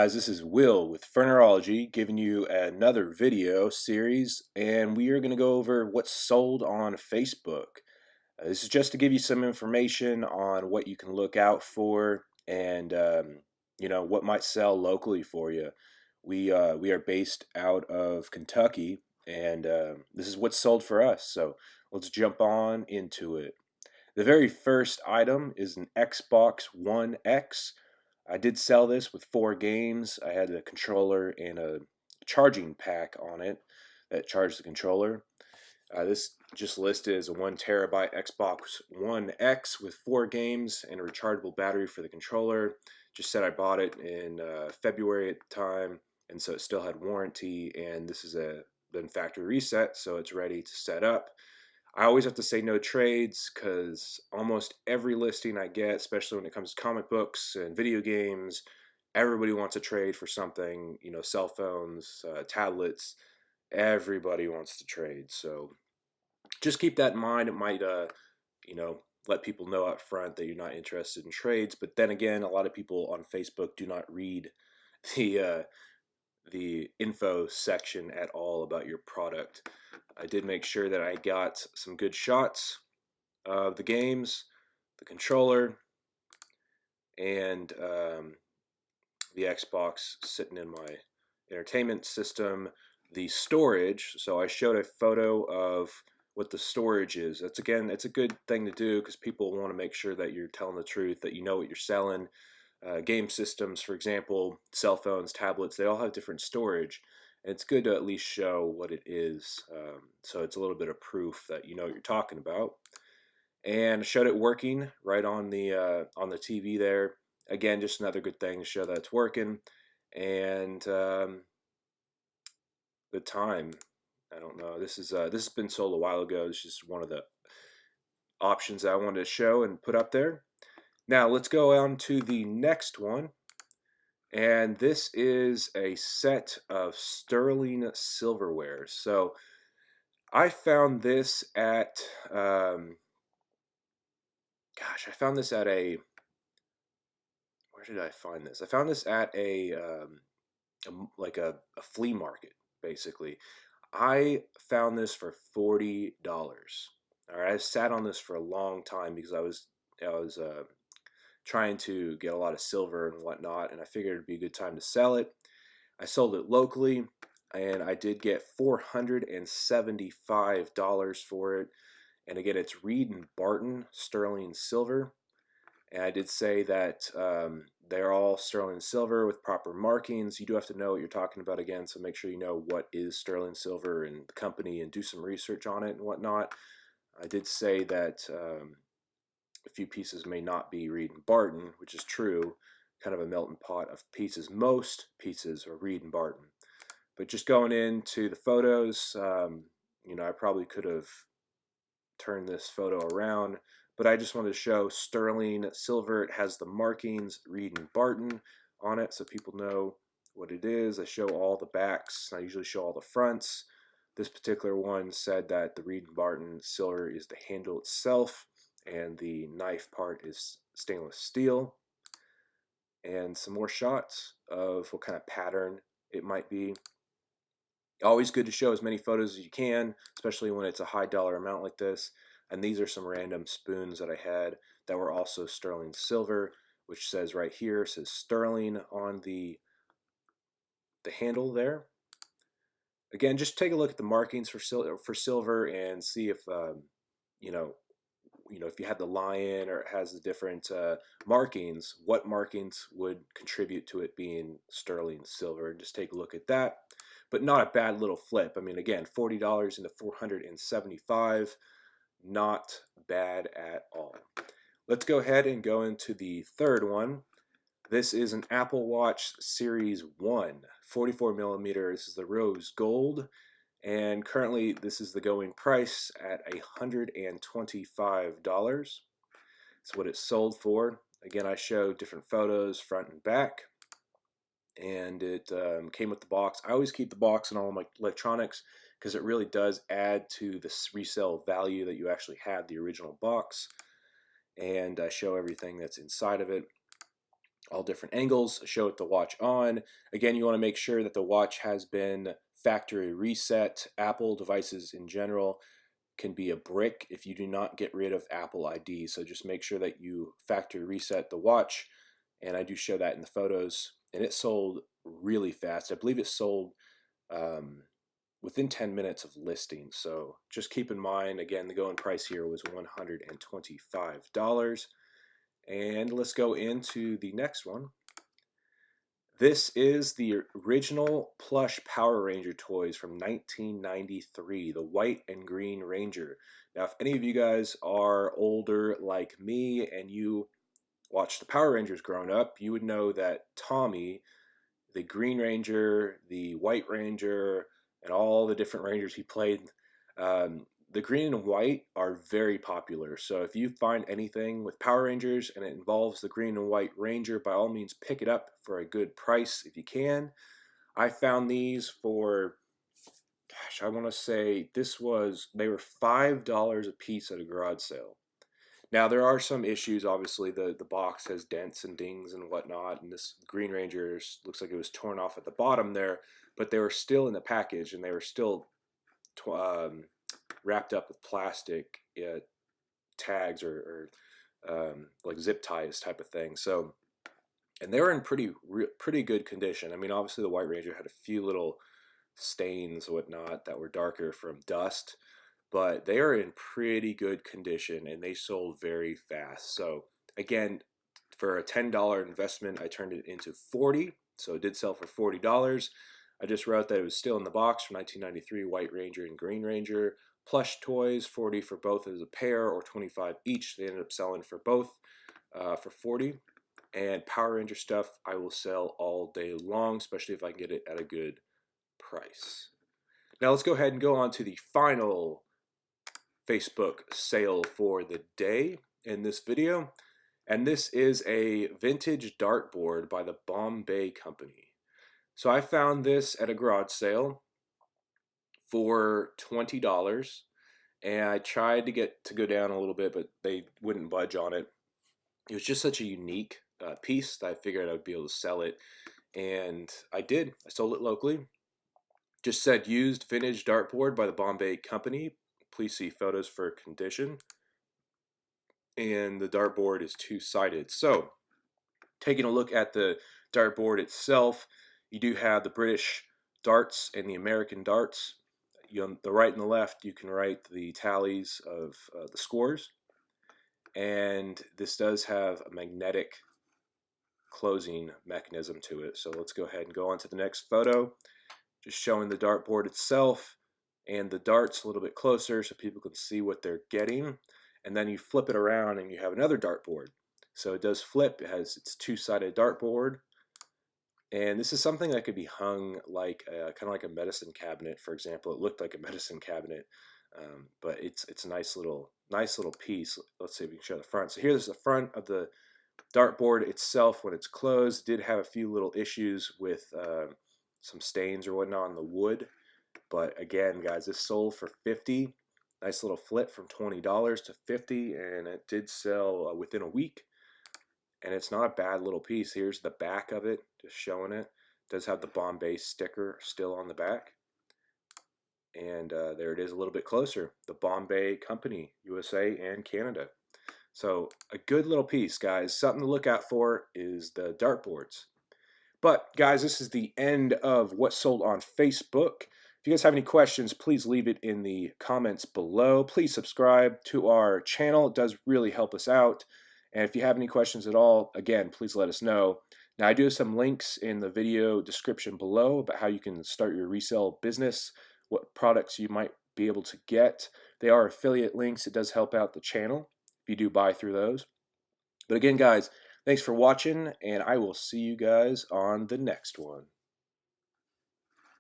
Guys, this is Will with Furnerology giving you another video series, and we are going to go over what's sold on Facebook. This is just to give you some information on what you can look out for and what might sell locally for you. We are based out of Kentucky, and this is what's sold for us. So let's jump on into it. The very first item is an Xbox One X. I did sell this with 4 games. I had a controller and a charging pack on it that charged the controller. This just listed as a 1 TB Xbox One X with 4 games and a rechargeable battery for the controller. Just said I bought it in February at the time, and so it still had warranty, and this is been factory reset, so it's ready to set up. I always have to say no trades because almost every listing I get, especially when it comes to comic books and video games, everybody wants to trade for something, cell phones, tablets, everybody wants to trade. So just keep that in mind. It might, let people know up front that you're not interested in trades. But then again, a lot of people on Facebook do not read the info section at all about your product. I did make sure that I got some good shots of the games, the controller, and the Xbox sitting in my entertainment system. The storage, so I showed a photo of what the storage is. It's a good thing to do because people want to make sure that you're telling the truth, that you know what you're selling. Game systems, for example, cell phones, tablets, they all have different storage. And it's good to at least show what it is, so it's a little bit of proof that you know what you're talking about. And I showed it working right on the TV there. Again, just another good thing to show that it's working. And good time. I don't know. This has been sold a while ago. This is one of the options I wanted to show and put up there. Now let's go on to the next one. And this is a set of sterling silverware. So I found this at, I found this at where did I find this? I found this at a flea market, basically. I found this for $40. All right, I sat on this for a long time because I was trying to get a lot of silver and whatnot, and I figured it'd be a good time to sell it. I sold it locally, and I did get $475 for it. And again, it's Reed and Barton sterling silver. And I did say that they're all sterling silver with proper markings. You do have to know what you're talking about again, so make sure you know what is sterling silver and the company and do some research on it and whatnot. I did say that a few pieces may not be Reed and Barton, which is true, kind of a melting pot of pieces. Most pieces are Reed and Barton. But just going into the photos, I probably could have turned this photo around, but I just wanted to show sterling silver. It has the markings Reed and Barton on it so people know what it is. I show all the backs. I usually show all the fronts. This particular one said that the Reed and Barton silver is the handle itself, and the knife part is stainless steel. And some more shots of what kind of pattern it might be. Always good to show as many photos as you can, especially when it's a high dollar amount like this. And these are some random spoons that I had that were also sterling silver, which says right here, says sterling on the handle there. Again, just take a look at the markings for silver and see if if you had the lion or it has the different markings, what markings would contribute to it being sterling silver. Just take a look at that. But not a bad little flip. I mean, again, $40 into $475, not bad at all. Let's go ahead and go into the third one. This is an Apple Watch Series 1, 44 millimeter. This is the rose gold. And currently, this is the going price at $125. That's what it's sold for. Again, I show different photos, front and back. And it came with the box. I always keep the box in all my electronics because it really does add to the resale value that you actually had the original box. And I show everything that's inside of it. all different angles, show it the watch on. Again, you want to make sure that the watch has been factory reset. Apple devices in general can be a brick if you do not get rid of Apple ID. So just make sure that you factory reset the watch. And I do show that in the photos. And it sold really fast. I believe it sold um, within 10 minutes of listing. So just keep in mind, again, the going price here was $125. And let's go into the next one. This is the original plush Power Ranger toys from 1993, the white and green Ranger. Now, if any of you guys are older like me and you watched the Power Rangers growing up, you would know that Tommy, the Green Ranger, the White Ranger, and all the different Rangers he played, the green and white are very popular. So if you find anything with Power Rangers and it involves the green and white Ranger, by all means pick it up for a good price if you can. I found these for, gosh, I want to say they were $5 a piece at a garage sale. Now there are some issues. Obviously, the box has dents and dings and whatnot, and this Green Ranger looks like it was torn off at the bottom there, but they were still in the package and they were still wrapped up with plastic tags or like zip ties type of thing. So, and they were in pretty good condition. I mean, obviously the White Ranger had a few little stains and whatnot that were darker from dust, but they are in pretty good condition and they sold very fast. So again, for a $10 investment, I turned it into 40. So it did sell for $40. I just wrote that it was still in the box from 1993, White Ranger and Green Ranger. Plush toys, 40 for both as a pair or 25 each. They ended up selling for both for 40. And Power Ranger stuff I will sell all day long, especially if I can get it at a good price. Now let's go ahead and go on to the final Facebook sale for the day in this video. And this is a vintage dartboard by the Bombay Company. So I found this at a garage sale for $20, and I tried to get to go down a little bit, but they wouldn't budge on it. It was just such a unique piece that I figured I would be able to sell it, and I did. I sold it locally. Just said used vintage dartboard by the Bombay Company. Please see photos for condition. And the dartboard is two-sided. So, taking a look at the dartboard itself, you do have the British darts and the American darts. On the right and the left, you can write the tallies of the scores. And this does have a magnetic closing mechanism to it. So let's go ahead and go on to the next photo. Just showing the dartboard itself and the darts a little bit closer so people can see what they're getting. And then you flip it around and you have another dartboard. So it does flip. It has its two-sided dartboard. And this is something that could be hung like kind of like a medicine cabinet, for example. It looked like a medicine cabinet, but it's a nice little piece. Let's see if we can show the front. So here's the front of the dartboard itself when it's closed. It did have a few little issues with some stains or whatnot on the wood, but again, guys, this sold for $50. Nice little flip from $20 to $50, and it did sell within a week. And it's not a bad little piece. Here's the back of it, just showing it. It does have the Bombay sticker still on the back. And there it is a little bit closer. The Bombay Company, USA and Canada. So a good little piece, guys. Something to look out for is the dartboards. But guys, this is the end of what sold on Facebook. If you guys have any questions, please leave it in the comments below. Please subscribe to our channel. It does really help us out. And if you have any questions at all, again, please let us know. Now, I do have some links in the video description below about how you can start your resale business, what products you might be able to get. They are affiliate links. It does help out the channel if you do buy through those. But again, guys, thanks for watching, and I will see you guys on the next one.